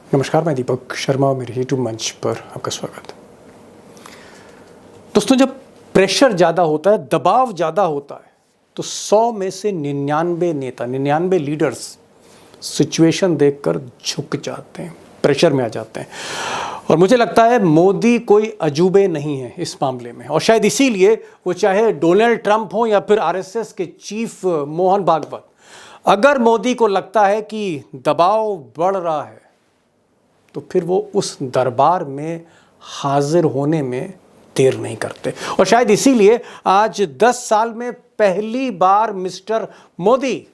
नमस्कार, मैं दीपक शर्मा और मेरे यूट्यूब मंच पर आपका स्वागत। दोस्तों, जब प्रेशर ज़्यादा होता है, दबाव ज़्यादा होता है, तो 100 में से 99 नेता, 99 लीडर्स सिचुएशन देखकर झुक जाते हैं, प्रेशर में आ जाते हैं। और मुझे लगता है मोदी कोई अजूबे नहीं है इस मामले में, और शायद इसीलिए वो चाहे डोनाल्ड ट्रंप हो या फिर आरएसएस के चीफ मोहन भागवत, अगर मोदी को लगता है कि दबाव बढ़ रहा है तो फिर वो उस दरबार में हाजिर होने में देर नहीं करते। और शायद इसीलिए आज 10 साल में पहली बार मिस्टर मोदी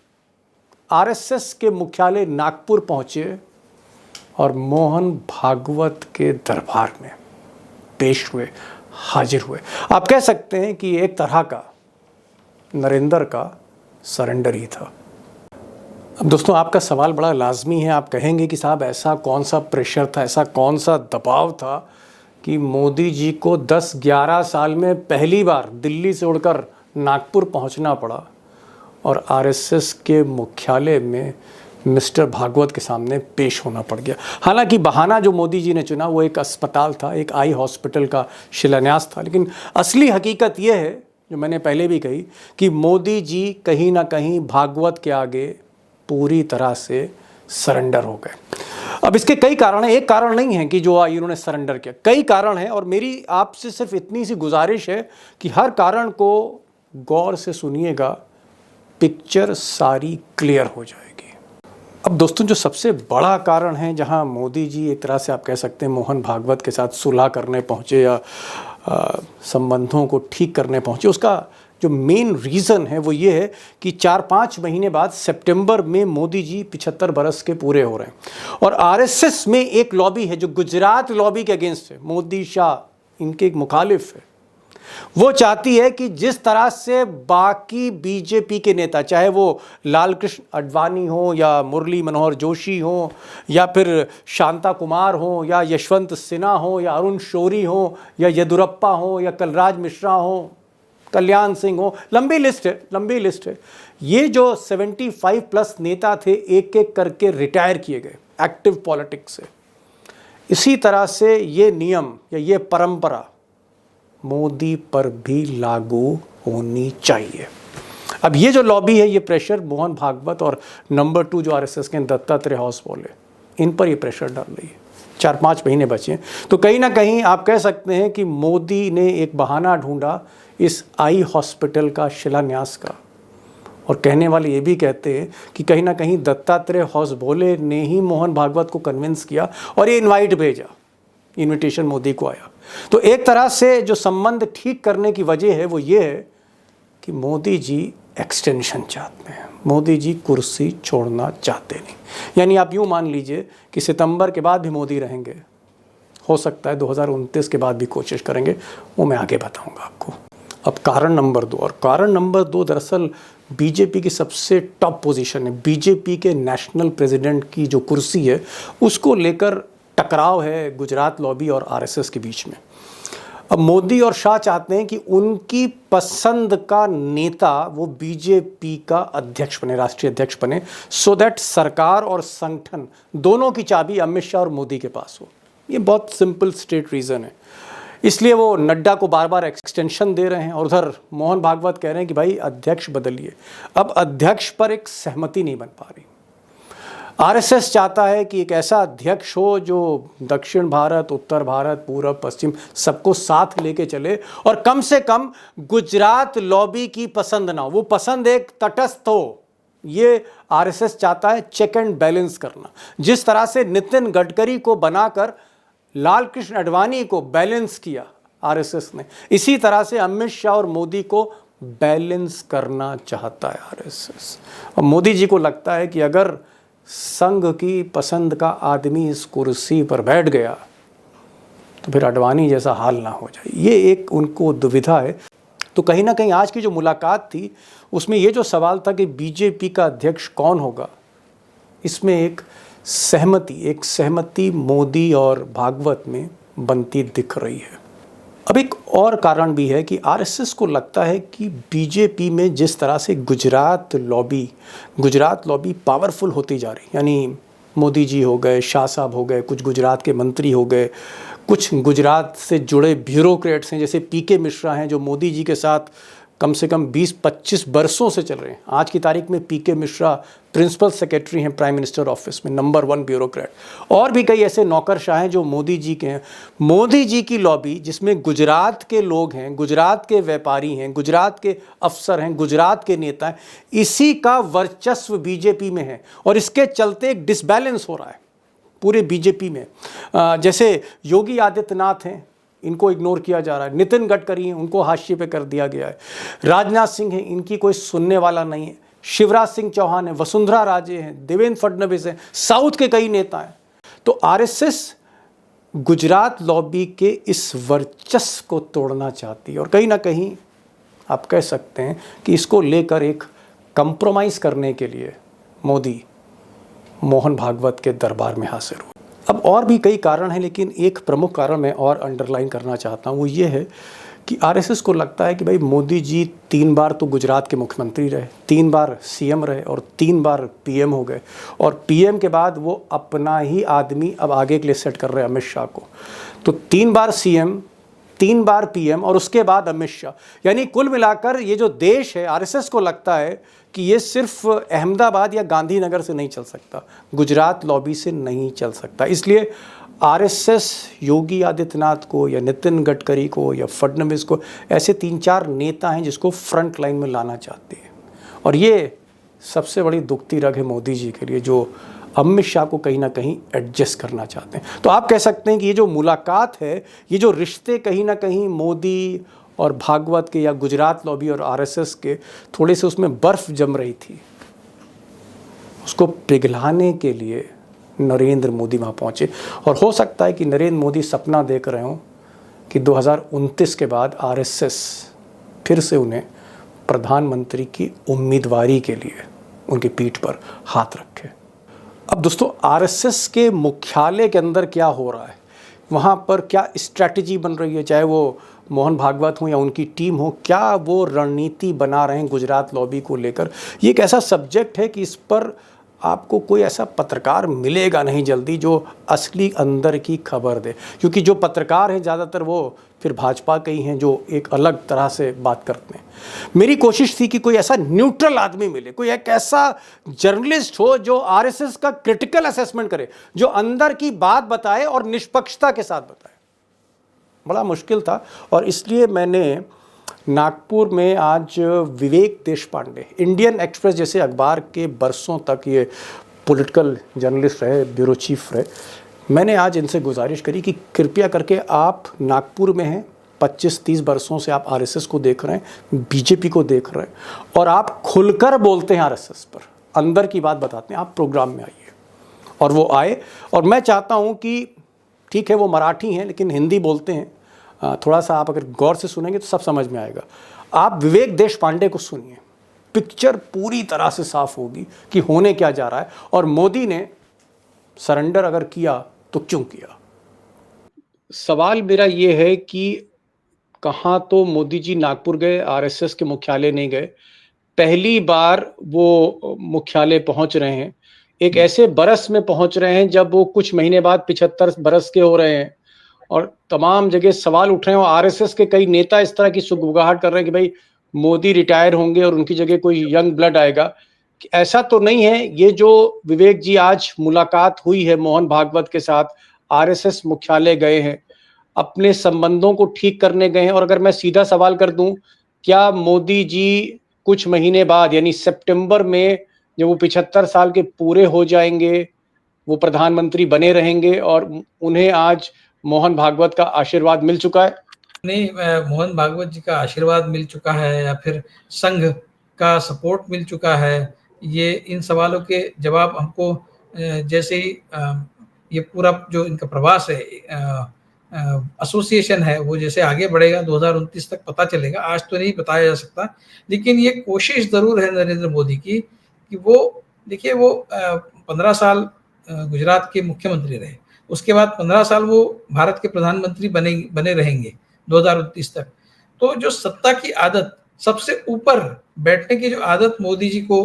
आरएसएस के मुख्यालय नागपुर पहुंचे और मोहन भागवत के दरबार में पेश हुए, हाजिर हुए। आप कह सकते हैं कि एक तरह का नरेंद्र का सरेंडर ही था। अब दोस्तों, आपका सवाल बड़ा लाजमी है। आप कहेंगे कि साहब, ऐसा कौन सा प्रेशर था, ऐसा कौन सा दबाव था कि मोदी जी को 10-11 साल में पहली बार दिल्ली से उड़कर नागपुर पहुंचना पड़ा और आरएसएस के मुख्यालय में मिस्टर भागवत के सामने पेश होना पड़ गया। हालांकि बहाना जो मोदी जी ने चुना वो एक अस्पताल था, एक आई हॉस्पिटल का शिलान्यास था, लेकिन असली हकीकत यह है, जो मैंने पहले भी कही, कि मोदी जी कहीं ना कहीं भागवत के आगे पूरी तरह से सरेंडर हो गए। अब इसके कई कारण हैं, एक कारण नहीं है कि जो इन्होंने सरेंडर किया, कई कारण हैं। और मेरी आपसे सिर्फ इतनी सी गुजारिश है कि हर कारण को गौर से सुनिएगा, पिक्चर सारी क्लियर हो जाएगी। अब दोस्तों, जो सबसे बड़ा कारण है जहां मोदी जी एक तरह से आप कह सकते हैं मोहन भागवत के साथ सुलह करने पहुंचे या संबंधों को ठीक करने पहुंचे, उसका जो मेन रीज़न है वो ये है कि 4-5 महीने बाद सितंबर में मोदी जी 75 बरस के पूरे हो रहे हैं। और आरएसएस में एक लॉबी है जो गुजरात लॉबी के अगेंस्ट है, मोदी शाह इनके एक मुखालिफ है। वो चाहती है कि जिस तरह से बाकी बीजेपी के नेता, चाहे वो लालकृष्ण आडवाणी हो या मुरली मनोहर जोशी हो या फिर शांता कुमार हो या यशवंत सिन्हा हो या अरुण शौरी हो या येदुरप्पा हो या कलराज मिश्रा हो, कल्याण सिंह हो, लंबी लिस्ट है। ये जो 75+ नेता थे, एक एक करके रिटायर किए गए एक्टिव पॉलिटिक्स से। इसी तरह से ये नियम या ये परंपरा मोदी पर भी लागू होनी चाहिए। अब ये जो लॉबी है, ये प्रेशर मोहन भागवत और नंबर 2 जो आरएसएस के दत्तात्रेय हाउस बोले, इन पर ये प्रेशर डाल रही है। 4-5 महीने बचे हैं, तो कहीं ना कहीं आप कह सकते हैं कि मोदी ने एक बहाना ढूंढा इस आई हॉस्पिटल का शिलान्यास का। और कहने वाले ये भी कहते हैं कि कहीं ना कहीं दत्तात्रेय हौसबोले ने ही मोहन भागवत को कन्विंस किया और ये इनवाइट भेजा, इनविटेशन मोदी को आया। तो एक तरह से जो संबंध ठीक करने की वजह है वो ये है कि मोदी जी एक्सटेंशन चाहते हैं, मोदी जी कुर्सी छोड़ना चाहते नहीं। यानी आप यूँ मान लीजिए कि सितंबर के बाद भी मोदी रहेंगे, हो सकता है 2029 के बाद भी कोशिश करेंगे, वो मैं आगे बताऊंगा आपको। अब कारण नंबर 2, और कारण नंबर 2 दरअसल बीजेपी की सबसे टॉप पोजीशन है। बीजेपी के नेशनल प्रेसिडेंट की जो कुर्सी है उसको लेकर टकराव है गुजरात लॉबी और आरएसएस के बीच में। अब मोदी और शाह चाहते हैं कि उनकी पसंद का नेता वो बीजेपी का अध्यक्ष बने, राष्ट्रीय अध्यक्ष बने, सो दैट सरकार और संगठन दोनों की चाबी अमित शाह और मोदी के पास हो। ये बहुत सिंपल स्ट्रेट रीज़न है। इसलिए वो नड्डा को बार बार एक्सटेंशन दे रहे हैं और उधर मोहन भागवत कह रहे हैं कि भाई अध्यक्ष बदलिए। अब अध्यक्ष पर एक सहमति नहीं बन पा रही। आरएसएस चाहता है कि एक ऐसा अध्यक्ष हो जो दक्षिण भारत, उत्तर भारत, पूरब, पश्चिम सबको साथ लेके चले और कम से कम गुजरात लॉबी की पसंद ना हो, वो पसंद एक तटस्थ हो। ये आरएसएस चाहता है चेक एंड बैलेंस करना। जिस तरह से नितिन गडकरी को बनाकर लालकृष्ण आडवाणी को बैलेंस किया आरएसएस ने, इसी तरह से अमित शाह और मोदी को बैलेंस करना चाहता है आरएसएस। और मोदी जी को लगता है कि अगर संघ की पसंद का आदमी इस कुर्सी पर बैठ गया तो फिर आडवाणी जैसा हाल ना हो जाए। ये एक उनको दुविधा है। तो कहीं ना कहीं आज की जो मुलाकात थी उसमें ये जो सवाल था कि बीजेपी का अध्यक्ष कौन होगा, इसमें एक सहमति मोदी और भागवत में बनती दिख रही है। अब एक और कारण भी है कि आरएसएस को लगता है कि बीजेपी में जिस तरह से गुजरात लॉबी पावरफुल होती जा रही, यानी मोदी जी हो गए, शाह साहब हो गए, कुछ गुजरात के मंत्री हो गए, कुछ गुजरात से जुड़े ब्यूरोक्रेट्स हैं जैसे पीके मिश्रा हैं जो मोदी जी के साथ कम से कम 20-25 बरसों से चल रहे हैं। आज की तारीख में पीके मिश्रा प्रिंसिपल सेक्रेटरी हैं प्राइम मिनिस्टर ऑफिस में, नंबर 1 ब्यूरोक्रेट। और भी कई ऐसे नौकरशाह हैं जो मोदी जी के हैं। मोदी जी की लॉबी जिसमें गुजरात के लोग हैं, गुजरात के व्यापारी हैं, गुजरात के अफसर हैं, गुजरात के नेता हैं, इसी का वर्चस्व बीजेपी में है और इसके चलते एक डिसबैलेंस हो रहा है पूरे बीजेपी में। जैसे योगी आदित्यनाथ हैं, इनको इग्नोर किया जा रहा है। नितिन गडकरी हैं, उनको हाशिए पे कर दिया गया है। राजनाथ सिंह हैं, इनकी कोई सुनने वाला नहीं है। शिवराज सिंह चौहान है, वसुंधरा राजे हैं, देवेंद्र फडणवीस हैं, साउथ के कई नेता हैं। तो आरएसएस गुजरात लॉबी के इस वर्चस्व को तोड़ना चाहती है और कहीं ना कहीं आप कह सकते हैं कि इसको लेकर एक कंप्रोमाइज़ करने के लिए मोदी मोहन भागवत के दरबार में हाजिर हुए। अब और भी कई कारण हैं, लेकिन एक प्रमुख कारण मैं और अंडरलाइन करना चाहता हूँ, वो ये है कि आरएसएस को लगता है कि भाई मोदी जी 3 बार तो गुजरात के मुख्यमंत्री रहे, 3 बार सीएम रहे और 3 बार पीएम हो गए और पीएम के बाद वो अपना ही आदमी अब आगे के लिए सेट कर रहे हैं, अमित शाह को। तो 3 बार सीएम, 3 बार पीएम और उसके बाद अमित शाह, यानी कुल मिलाकर ये जो देश है, आरएसएस को लगता है कि ये सिर्फ अहमदाबाद या गांधीनगर से नहीं चल सकता, गुजरात लॉबी से नहीं चल सकता। इसलिए आरएसएस योगी आदित्यनाथ को या नितिन गडकरी को या फडणवीस को, ऐसे 3-4 नेता हैं जिसको फ्रंट लाइन में लाना चाहते हैं और ये सबसे बड़ी दुखती रग है मोदी जी के लिए, जो अमित शाह को कहीं ना कहीं एडजस्ट करना चाहते हैं। तो आप कह सकते हैं कि ये जो मुलाकात है, ये जो रिश्ते कहीं ना कहीं मोदी और भागवत के या गुजरात लॉबी और आरएसएस के थोड़े से उसमें बर्फ़ जम रही थी, उसको पिघलाने के लिए नरेंद्र मोदी वहाँ पहुँचे। और हो सकता है कि नरेंद्र मोदी सपना देख रहे हों कि 2029 के बाद आरएसएस फिर से उन्हें प्रधानमंत्री की उम्मीदवारी के लिए उनकी पीठ पर हाथ रखे। अब दोस्तों, आरएसएस के मुख्यालय के अंदर क्या हो रहा है, वहाँ पर क्या स्ट्रैटेजी बन रही है, चाहे वो मोहन भागवत हो या उनकी टीम हो, क्या वो रणनीति बना रहे हैं गुजरात लॉबी को लेकर। ये एक ऐसा सब्जेक्ट है कि इस पर आपको कोई ऐसा पत्रकार मिलेगा नहीं जल्दी जो असली अंदर की खबर दे, क्योंकि जो पत्रकार हैं ज़्यादातर वो फिर भाजपा के ही हैं जो एक अलग तरह से बात करते हैं। मेरी कोशिश थी कि कोई ऐसा न्यूट्रल आदमी मिले, कोई एक ऐसा जर्नलिस्ट हो जो आरएसएस का क्रिटिकल असेसमेंट करे, जो अंदर की बात बताए और निष्पक्षता के साथ बताए। बड़ा मुश्किल था और इसलिए मैंने नागपुर में आज विवेक देशपांडे, इंडियन एक्सप्रेस जैसे अखबार के बरसों तक ये पॉलिटिकल जर्नलिस्ट रहे, ब्यूरो चीफ रहे, मैंने आज इनसे गुजारिश करी कि कृपया करके आप नागपुर में हैं, 25-30 बरसों से आप आरएसएस को देख रहे हैं, बीजेपी को देख रहे हैं और आप खुलकर बोलते हैं आरएसएस पर, अंदर की बात बताते हैं, आप प्रोग्राम में आइए। और वो आए और मैं चाहता हूँ कि ठीक है वो मराठी हैं लेकिन हिंदी बोलते हैं, थोड़ा सा आप अगर गौर से सुनेंगे तो सब समझ में आएगा। आप विवेक देशपांडे को सुनिए, पिक्चर पूरी तरह से साफ होगी कि होने क्या जा रहा है और मोदी ने सरेंडर अगर किया तो क्यों किया। सवाल मेरा ये है कि कहाँ तो मोदी जी नागपुर गए, आरएसएस के मुख्यालय नहीं गए। पहली बार वो मुख्यालय पहुंच रहे हैं, एक ऐसे बरस में पहुंच रहे हैं जब वो कुछ महीने बाद 75 बरस के हो रहे हैं और तमाम जगह सवाल उठ रहे हैं और आरएसएस के कई नेता इस तरह की सुगबुगाहट कर रहे हैं कि भाई मोदी रिटायर होंगे और उनकी जगह कोई यंग ब्लड आएगा। ऐसा तो नहीं है। ये जो विवेक जी आज मुलाकात हुई है मोहन भागवत के साथ, आरएसएस मुख्यालय गए हैं, अपने संबंधों को ठीक करने गए हैं। और अगर मैं सीधा सवाल कर दूं, क्या मोदी जी कुछ महीने बाद यानी सितंबर में जब वो 75 साल के पूरे हो जाएंगे, वो प्रधानमंत्री बने रहेंगे और उन्हें आज मोहन भागवत का आशीर्वाद मिल चुका है? नहीं, मोहन भागवत जी का आशीर्वाद मिल चुका है या फिर संघ का सपोर्ट मिल चुका है, ये इन सवालों के जवाब हमको जैसे ही ये पूरा जो इनका प्रवास है, एसोसिएशन है, वो जैसे आगे बढ़ेगा 2029 तक पता चलेगा। आज तो नहीं बताया जा सकता, लेकिन ये कोशिश जरूर है नरेंद्र मोदी की कि वो देखिए वो 15 साल गुजरात के मुख्यमंत्री रहे, उसके बाद 15 साल वो भारत के प्रधानमंत्री बने रहेंगे 2029 तक। तो जो सत्ता की आदत, सबसे ऊपर बैठने की जो आदत मोदी जी को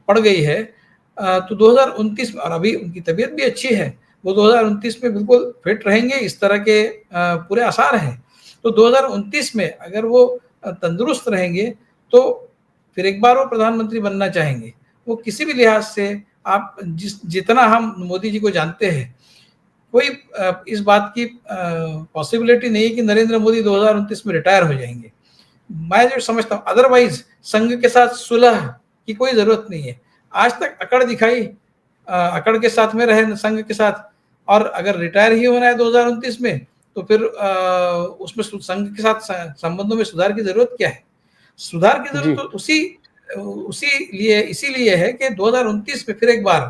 पड़ गई है, तो 2029 में, और अभी उनकी तबीयत भी अच्छी है, वो 2029 में बिल्कुल फिट रहेंगे, इस तरह के पूरे आसार हैं। तो 2029 में अगर वो तंदुरुस्त रहेंगे तो फिर एक बार वो प्रधानमंत्री बनना चाहेंगे। वो किसी भी लिहाज से, आप जितना हम मोदी जी को जानते हैं, कोई इस बात की पॉसिबिलिटी नहीं है कि नरेंद्र मोदी 2029 में रिटायर हो जाएंगे। मैं जो समझता हूँ, अदरवाइज संघ के साथ सुलह की कोई जरूरत नहीं है। आज तक अकड़ दिखाई, अकड़ के साथ में रहे संघ के साथ, और अगर रिटायर ही होना है 2029 में तो फिर उसमें संघ के साथ संबंधों में सुधार की जरूरत क्या है? सुधार की जरूरत जी तो उसी लिए इसीलिए है कि 2029 में फिर एक बार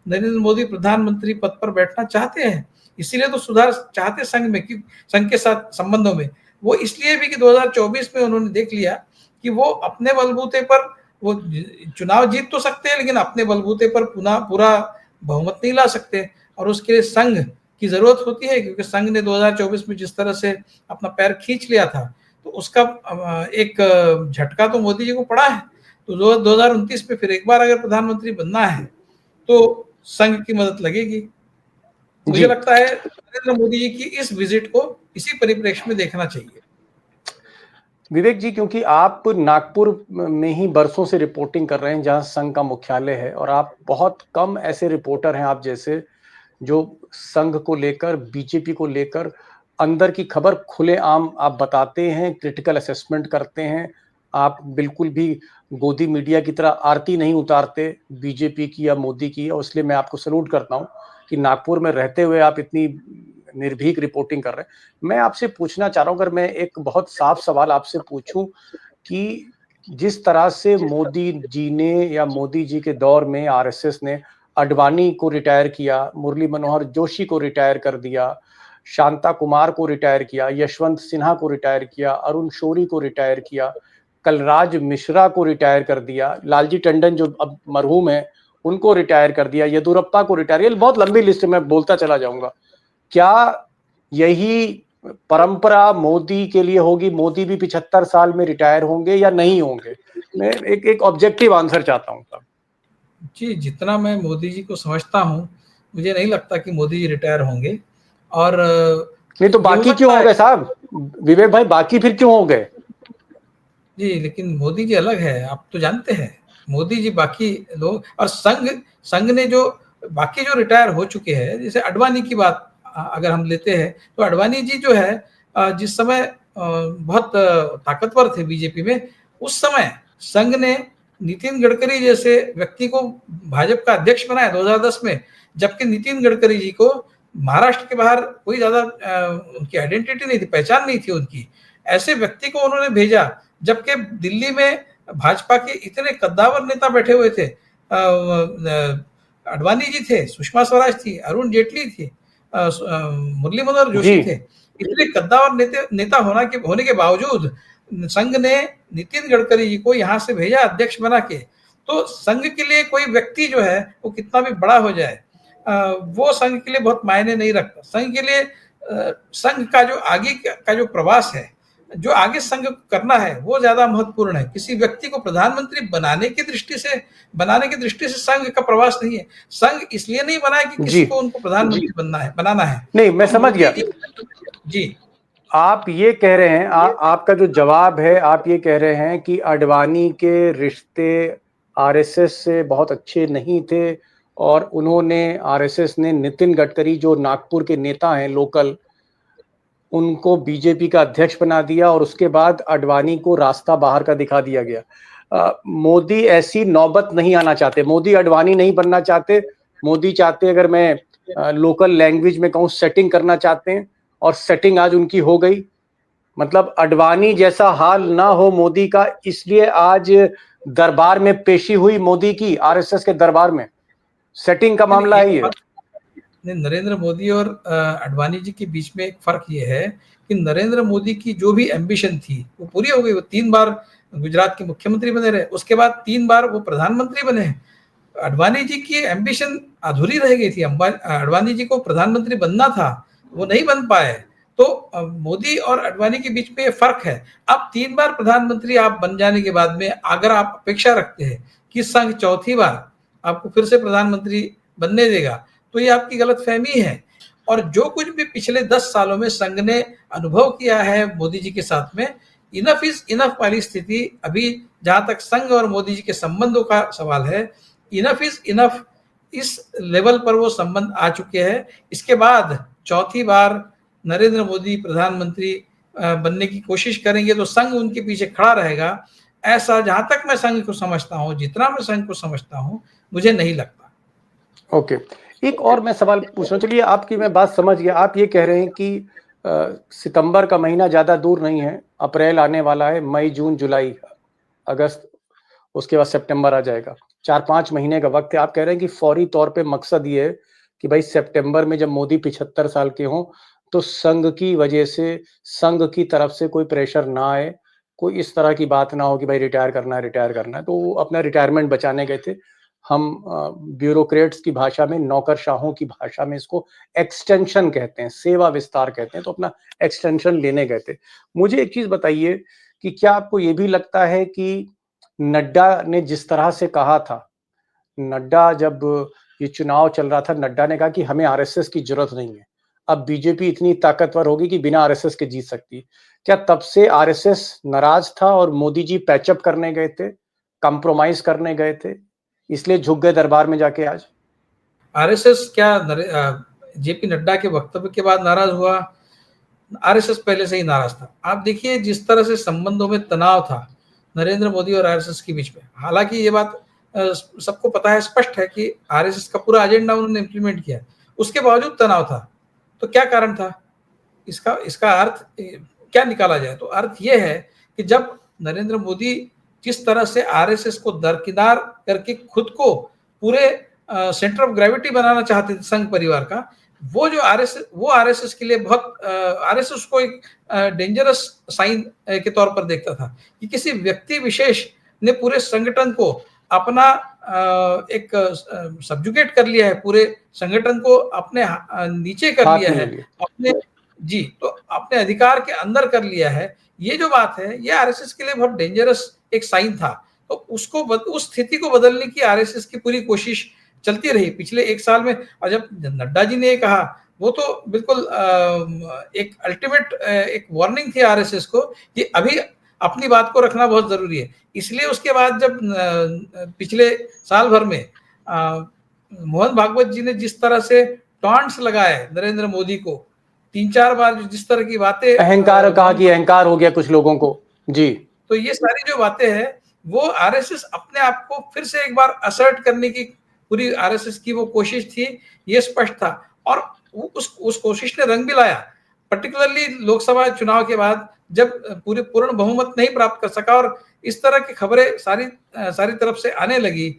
नरेंद्र मोदी प्रधानमंत्री पद पर बैठना चाहते हैं। इसीलिए तो सुधार चाहते संघ में, कि संघ के साथ संबंधों में। वो इसलिए भी कि 2024 में उन्होंने देख लिया कि वो अपने बलबूते पर वो चुनाव जीत तो सकते हैं, लेकिन अपने बलबूते पर पुनः पूरा बहुमत नहीं ला सकते, और उसके लिए संघ की जरूरत होती है, क्योंकि संघ ने 2024 में जिस तरह से अपना पैर खींच लिया था, तो उसका एक झटका तो मोदी जी को पड़ा है। तो 2029 में फिर एक बार अगर प्रधानमंत्री बनना है तो संघ की मदद लगेगी। मुझे जी। लगता है नरेंद्र मोदी जी की इस विजिट को इसी परिप्रेक्ष्य में देखना चाहिए। विवेक जी, क्योंकि आप नागपुर में ही बरसों से रिपोर्टिंग कर रहे हैं, जहां संघ का मुख्यालय है, और आप बहुत कम ऐसे रिपोर्टर हैं आप जैसे जो संघ को लेकर, बीजेपी को लेकर अंदर की खबर खुलेआम आप बताते हैं, क्रिटिकल असेसमेंट करते हैं। आप बिल्कुल भी गोदी मीडिया की तरह आरती नहीं उतारते बीजेपी की या मोदी की, और इसलिए मैं आपको सैल्यूट करता हूं कि नागपुर में रहते हुए आप इतनी निर्भीक रिपोर्टिंग कर रहे हैं। मैं आपसे पूछना चाह रहा हूं, अगर मैं एक बहुत साफ सवाल आपसे पूछूं कि जिस तरह से मोदी जी ने या मोदी जी के दौर में आरएसएस ने अडवाणी को रिटायर किया, मुरली मनोहर जोशी को रिटायर कर दिया, शांता कुमार को रिटायर किया, यशवंत सिन्हा को रिटायर किया, अरुण शौरी को रिटायर किया, कलराज मिश्रा को रिटायर कर दिया, लालजी टंडन जो अब मरहूम है उनको रिटायर कर दिया, येदुरप्पा को रिटायर, ये बहुत लंबी लिस्ट में बोलता चला जाऊंगा। क्या यही परंपरा मोदी के लिए होगी? मोदी भी 75 साल में रिटायर होंगे या नहीं होंगे? मैं एक ऑब्जेक्टिव आंसर चाहता हूं साहब। जी, जितना मैं मोदी जी को समझता हूँ, मुझे नहीं लगता कि मोदी जी रिटायर होंगे। और नहीं तो ये हो बाकी क्यों सकता हो है। गए साहब? विवेक भाई, बाकी फिर क्यों हो गए? जी, लेकिन मोदी जी अलग है, आप तो जानते हैं। मोदी जी बाकी लोग, और संघ संघ ने जो बाकी जो रिटायर हो चुके हैं, जैसे अडवाणी की बात अगर हम लेते हैं, तो अडवाणी जी जो है जिस समय बहुत ताकतवर थे बीजेपी में, उस समय संघ ने नितिन गडकरी जैसे व्यक्ति को भाजपा का अध्यक्ष बनाया 2010 में, जबकि नितिन गडकरी जी को महाराष्ट्र के बाहर कोई ज्यादा उनकी आइडेंटिटी नहीं थी, पहचान नहीं थी उनकी। ऐसे व्यक्ति को उन्होंने भेजा, जबकि दिल्ली में भाजपा के इतने कद्दावर नेता बैठे हुए थे। अडवाणी जी थे, सुषमा स्वराज थी, अरुण जेटली थी, मुरली मनोहर जी जोशी थे। इतने कद्दावर नेता होने के बावजूद संघ ने नितिन गडकरी जी को यहाँ से भेजा अध्यक्ष बना के। तो संघ के लिए कोई व्यक्ति जो है वो कितना भी बड़ा हो जाए, वो संघ के लिए बहुत मायने नहीं रखता। संघ के लिए संघ का जो आगे का जो प्रवास है, जो आगे संघ करना है, वो ज्यादा महत्वपूर्ण है। किसी व्यक्ति को प्रधानमंत्री बनाने की दृष्टि से संघ का प्रवास नहीं है। संघ इसलिए नहीं बना है कि जी किसी को उनको प्रधानमंत्री बनाना है। नहीं, मैं तो समझ मोदी गया। जी। जी। आप ये कह रहे हैं, आपका जो जवाब है, आप ये कह रहे हैं कि अडवाणी के रिश्ते आरएसएस से बहुत अच्छे नहीं थे, और उन्होंने, आरएसएस ने नितिन गडकरी जो नागपुर के नेता हैं लोकल, उनको बीजेपी का अध्यक्ष बना दिया, और उसके बाद अडवाणी को रास्ता बाहर का दिखा दिया गया। मोदी ऐसी नौबत नहीं आना चाहते, मोदी अडवाणी नहीं बनना चाहते। मोदी चाहते, अगर मैं लोकल लैंग्वेज में कहूँ, सेटिंग करना चाहते हैं, और सेटिंग आज उनकी हो गई। मतलब अडवाणी जैसा हाल ना हो मोदी का, इसलिए आज दरबार में पेशी हुई मोदी की, आरएसएस के दरबार में। सेटिंग का मामला है ये। नरेंद्र मोदी और अडवाणी जी के बीच में एक फर्क ये है कि नरेंद्र मोदी की जो भी एम्बिशन थी वो पूरी हो गई। वो 3 बार गुजरात के मुख्यमंत्री बने रहे, उसके बाद 3 बार वो प्रधानमंत्री बने। अडवाणी जी की एम्बिशन अधूरी रह गई थी। अडवाणी जी को प्रधानमंत्री बनना था, वो नहीं बन पाए। तो मोदी और अडवाणी के बीच में ये फर्क है। अब 3 बार प्रधानमंत्री आप बन जाने के बाद में अगर आप अपेक्षा रखते हैं कि संघ चौथी बार आपको फिर से प्रधानमंत्री बनने देगा, तो ये आपकी गलतफहमी है। और जो कुछ भी पिछले 10 सालों में संघ ने अनुभव किया है मोदी जी के साथ में, इनफ इज इनफ वाली स्थिति अभी, जहां तक संघ और मोदी जी के संबंधों का सवाल है, इनफ इज इनफ इस लेवल पर वो संबंध आ चुके हैं। इसके बाद चौथी बार नरेंद्र मोदी प्रधानमंत्री बनने की कोशिश करेंगे तो संघ उनके पीछे खड़ा रहेगा, ऐसा जहां तक मैं संघ को समझता हूं, जितना मैं संघ को समझता हूं, मुझे नहीं लगता। ओके, एक और मैं सवाल पूछना, चलिए आपकी मैं बात समझ गया। आप ये कह रहे हैं कि सितंबर का महीना ज्यादा दूर नहीं है, अप्रैल आने वाला है, मई जून जुलाई अगस्त, उसके बाद सितंबर आ जाएगा, 4-5 महीने का वक्त है। आप कह रहे हैं कि फौरी तौर पे मकसद ये है कि भाई सितंबर में जब मोदी 75 साल के हों तो संघ की वजह से, संघ की तरफ से कोई प्रेशर ना आए, कोई इस तरह की बात ना हो कि भाई रिटायर करना है, रिटायर करना है। तो वो अपना रिटायरमेंट बचाने गए थे। हम ब्यूरोक्रेट्स की भाषा में, नौकरशाहों की भाषा में इसको एक्सटेंशन कहते हैं, सेवा विस्तार कहते हैं, तो अपना एक्सटेंशन लेने गए थे। मुझे एक चीज बताइए कि क्या आपको ये भी लगता है कि नड्डा ने जिस तरह से कहा था, नड्डा जब ये चुनाव चल रहा था, नड्डा ने कहा कि हमें आरएसएस की जरूरत नहीं है, अब बीजेपी इतनी ताकतवर होगी कि बिना आरएसएस के जीत सकती है। क्या तब से आरएसएस नाराज था और मोदी जी पैचअप करने गए थे, कंप्रोमाइज करने गए थे, इसलिए झुक गए दरबार में जाके आज? आरएसएस क्या जेपी नड्डा के वक्तव्य के बाद नाराज हुआ? आरएसएस पहले से ही नाराज था। आप देखिए जिस तरह से संबंधों में तनाव था नरेंद्र मोदी और आरएसएस के बीच में, हालांकि ये बात सबको पता है, स्पष्ट है कि आरएसएस का पूरा एजेंडा उन्होंने इंप्लीमेंट किया, उसके बावजूद तनाव था। तो क्या कारण था इसका? इसका अर्थ क्या निकाला जाए तो अर्थ यह है कि जब नरेंद्र मोदी जिस तरह से आरएसएस को दरकिनार करके खुद को पूरे सेंटर ऑफ ग्रेविटी बनाना चाहते थे संघ परिवार का, वो आरएसएस के लिए बहुत, आरएसएस को एक डेंजरस साइन के तौर पर देखता था कि किसी व्यक्ति विशेष ने पूरे संगठन को अपना एक सब्जुगेट कर लिया है, पूरे संगठन को अपने नीचे कर लिया है, अपने जी, तो अपने अधिकार के अंदर कर लिया है। ये जो बात है, ये आरएसएस के लिए बहुत डेंजरस एक साइन था। तो उसको उस स्थिति को बदलने की आरएसएस की पूरी कोशिश चलती रही पिछले 1 साल में। और जब नड्डा जी ने ये कहा, वो तो बिल्कुल एक अल्टीमेट एक वार्निंग थी आरएसएस को कि अभी अपनी बात को रखना बहुत जरूरी है। इसलिए उसके बाद जब पिछले साल भर में मोहन भागवत जी ने जिस तरह से टॉन्ट्स लगाए नरेंद्र मोदी को, 3-4 बार जिस तरह की बातें, अहंकार कहा कि अहंकार हो गया कुछ लोगों को जी, तो ये सारी जो बातें हैं वो आरएसएस अपने आप को फिर से एक बार असर्ट करने की पूरी आरएसएस की वो कोशिश थी, ये स्पष्ट था। और उस कोशिश ने रंग भी लाया, पर्टिकुलरली लोकसभा चुनाव के बाद जब पूरे पूर्ण बहुमत नहीं प्राप्त कर सका और इस तरह की खबरें सारी तरफ से आने लगी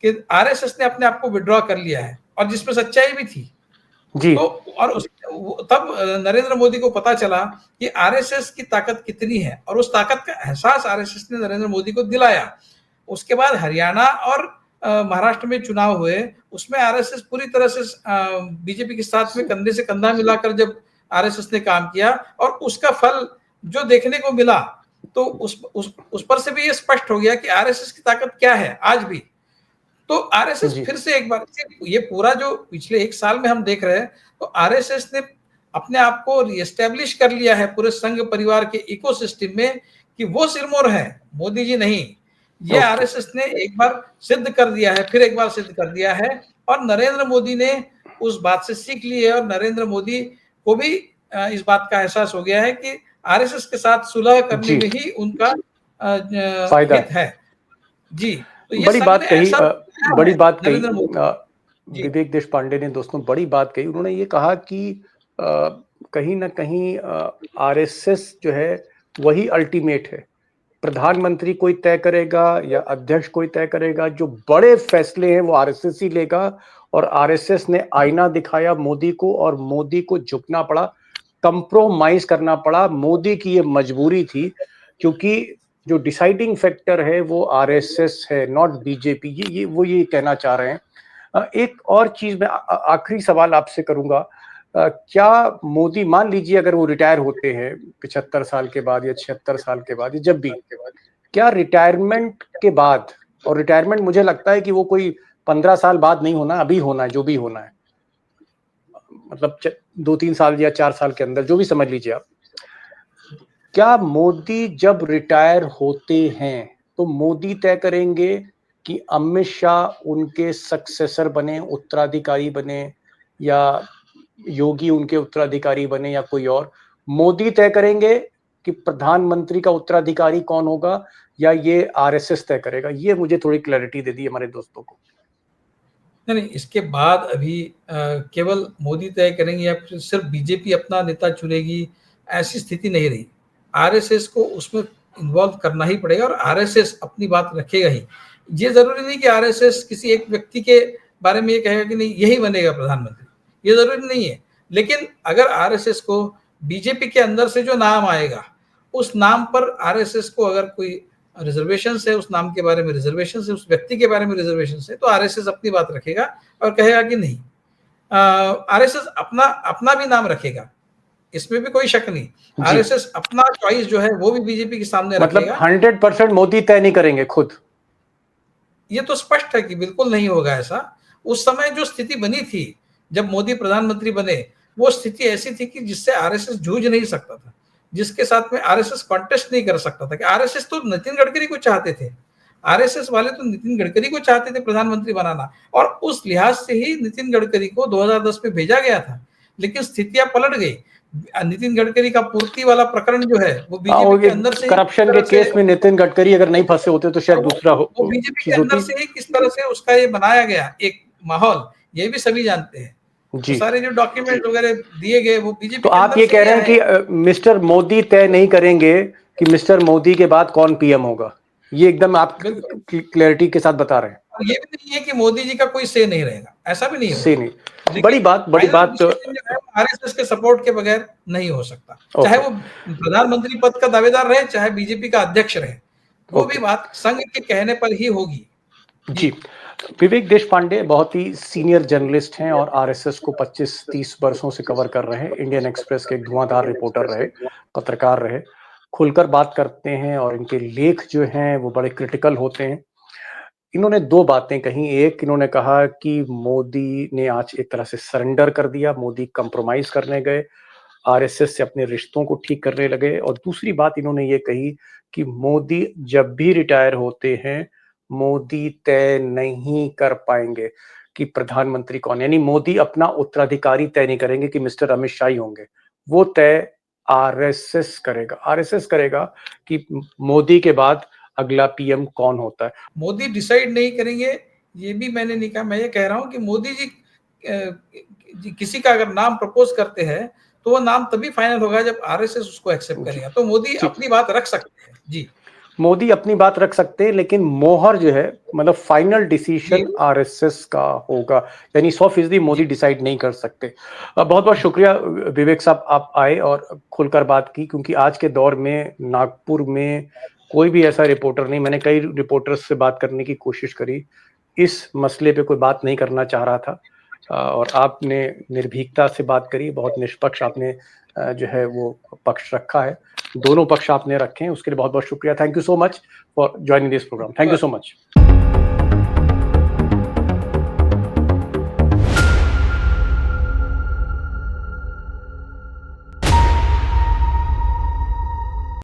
कि आरएसएस ने अपने आप को विड्रॉ कर लिया है, और जिसमें सच्चाई भी थी जी। तो। और तब नरेंद्र मोदी को पता चला कि आरएसएस की ताकत कितनी है, और उस ताकत का एहसास आरएसएस ने नरेंद्र मोदी को दिलाया। उसके बाद हरियाणा और महाराष्ट्र में चुनाव हुए, उसमें आरएसएस पूरी तरह से बीजेपी के साथ में कंधे से कंधा मिलाकर जब आरएसएस ने काम किया, और उसका फल जो देखने को मिला, तो उस पर से भी ये स्पष्ट हो गया कि आरएसएस की ताकत क्या है आज भी। तो आरएसएस फिर से एक बार, ये पूरा जो पिछले 1 साल में हम देख रहे हैं, तो आरएसएस ने अपने आप को रिएस्टैब्लिश कर लिया है पूरे संघ परिवार के इकोसिस्टम में कि वो सिरमौर है, मोदी जी नहीं। ये आरएसएस ने एक बार सिद्ध कर दिया है, फिर एक बार सिद्ध कर दिया है, और नरेंद्र मोदी ने उस बात से सीख ली है, और नरेंद्र मोदी को भी इस बात का एहसास हो गया है कि आरएसएस के साथ सुलह करने में ही उनका हित है। जी, तो ये बड़ी बात कही, बड़ी बात कही विवेक देश पांडे ने। दोस्तों बड़ी बात कही उन्होंने, ये कहा कि कहीं ना कहीं आरएसएस जो है वही अल्टीमेट है, प्रधानमंत्री कोई तय करेगा या अध्यक्ष कोई तय करेगा, जो बड़े फैसले हैं वो आरएसएस ही लेगा। और आरएसएस ने आईना दिखाया मोदी को, और मोदी को झुकना पड़ा, कंप्रोमाइज करना पड़ा। मोदी की ये मजबूरी थी, क्योंकि जो डिसाइडिंग फैक्टर है वो आरएसएस है, नॉट बीजेपी। ये कहना चाह रहे हैं। एक और चीज मैं आखिरी सवाल आपसे करूंगा, क्या मोदी, मान लीजिए अगर वो रिटायर होते हैं 75 साल के बाद या 76 साल के बाद या जब भी, क्या रिटायरमेंट के बाद, और रिटायरमेंट मुझे लगता है कि वो कोई 15 साल बाद नहीं होना, अभी होना है, जो भी होना है, मतलब 2-3 साल या 4 साल के अंदर, जो भी समझ लीजिए आप। क्या मोदी जब रिटायर होते हैं तो मोदी तय करेंगे कि अमित शाह उनके सक्सेसर बने, उत्तराधिकारी बने, या योगी उनके उत्तराधिकारी बने, या कोई और? मोदी तय करेंगे कि प्रधानमंत्री का उत्तराधिकारी कौन होगा, या ये आरएसएस तय करेगा? ये मुझे थोड़ी क्लैरिटी दे दी हमारे दोस्तों को। नहीं, इसके बाद अभी केवल मोदी तय करेंगे या फिर सिर्फ बीजेपी अपना नेता चुनेगी, ऐसी स्थिति नहीं रही। आरएसएस को उसमें इन्वॉल्व करना ही पड़ेगा और आरएसएस अपनी बात रखेगा ही। ये ज़रूरी नहीं कि आरएसएस किसी एक व्यक्ति के बारे में ये कहेगा कि नहीं यही बनेगा प्रधानमंत्री, ये ज़रूरी नहीं है। लेकिन अगर आरएसएस को बीजेपी के अंदर से जो नाम आएगा, उस नाम पर आरएसएस को अगर कोई रिजर्वेशन है, उस नाम के बारे में रिजर्वेशन है, उस व्यक्ति के बारे में रिजर्वेशन है, तो आरएसएस अपनी बात रखेगा और कहेगा कि नहीं। आरएसएस अपना अपना भी नाम रखेगा, इसमें भी कोई शक नहीं। आरएसएस अपना चॉइस जो है वो भी बीजेपी के सामने मतलब रखेगा। 100% मोदी तय नहीं करेंगे खुद? ये तो स्पष्ट है कि बिल्कुल नहीं होगा ऐसा। उस समय जो स्थिति बनी थी जब मोदी प्रधानमंत्री बने, वो स्थिति ऐसी थी कि जिससे आरएसएस जूझ नहीं सकता था, जिसके साथ में आरएसएस कॉन्टेस्ट नहीं कर सकता था। कि आरएसएस तो नितिन गडकरी को चाहते थे, आरएसएस वाले तो नितिन गडकरी को चाहते थे प्रधानमंत्री बनाना, और उस लिहाज से ही नितिन गडकरी को 2010 में भेजा गया था। लेकिन स्थितियां पलट गई। नितिन गडकरी का पूर्ति वाला प्रकरण जो है वो बीजेपी के अंदर से करप्शन के केस में नितिन गडकरी अगर नहीं फंसे होते तो शायद दूसरा वो बीजेपी के अंदर से ही किस तरह से उसका ये बनाया गया एक माहौल, ये भी सभी जानते हैं। तो सारे जो डॉक्यूमेंट वगैरह दिए गए वो बीजेपी तो के आप अंदर ये से कह रहे हैं कि मिस्टर मोदी तय नहीं करेंगे कि मिस्टर मोदी के बाद कौन पीएम होगा? ये एकदम आप क्लैरिटी के साथ बता रहे हैं। और ये भी नहीं है कि मोदी जी का कोई से नहीं रहेगा, ऐसा भी नहीं से होगा। नहीं। बड़ी बात तो आरएसएस के सपोर्ट के बगैर नहीं हो सकता, चाहे वो प्रधानमंत्री पद का दावेदार रहे, चाहे बीजेपी का अध्यक्ष रहे, वो भी बात संघ के कहने पर ही होगी। जी, विवेक देशपांडे बहुत ही सीनियर जर्नलिस्ट हैं और आरएसएस को 25-30 वर्षों से कवर कर रहे हैं। इंडियन एक्सप्रेस के एक धुआंधार रिपोर्टर रहे, पत्रकार रहे, खुलकर बात करते हैं और इनके लेख जो हैं वो बड़े क्रिटिकल होते हैं। इन्होंने 2 बातें कही। एक, इन्होंने कहा कि मोदी ने आज एक तरह से सरेंडर कर दिया, मोदी कंप्रोमाइज करने गए, आरएसएस से अपने रिश्तों को ठीक करने लगे। और दूसरी बात इन्होंने ये कही कि मोदी जब भी रिटायर होते हैं, मोदी तय नहीं कर पाएंगे कि प्रधानमंत्री कौन, यानी मोदी अपना उत्तराधिकारी तय नहीं करेंगे कि मिस्टर अमित शाह ही होंगे, वो तय आरएसएस करेगा। आरएसएस करेगा कि मोदी के बाद अगला पीएम कौन होता है। मोदी डिसाइड नहीं करेंगे, ये भी मैंने नहीं कहा। मैं ये कह रहा हूं कि मोदी जी किसी का अगर नाम प्रपोज करते हैं तो वो नाम तभी फाइनल होगा जब आरएसएस उसको एक्सेप्ट करेगा। तो मोदी अपनी बात रख सकते हैं। जी, मोदी अपनी बात रख सकते हैं, लेकिन मोहर जो है, मतलब फाइनल डिसीजन आरएसएस का होगा, यानी 100% मोदी डिसाइड नहीं कर सकते। बहुत बहुत शुक्रिया विवेक साहब, आप आए और खुलकर बात की, क्योंकि आज के दौर में नागपुर में कोई भी ऐसा रिपोर्टर नहीं, मैंने कई रिपोर्टर्स से बात करने की कोशिश करी, इस मसले पे कोई बात नहीं करना चाह रहा था, और आपने निर्भीकता से बात करी, बहुत निष्पक्ष आपने जो है वो पक्ष रखा है, दोनों पक्ष आपने रखे हैं, उसके लिए बहुत बहुत शुक्रिया। Thank you so much for joining this programme. Thank you so much.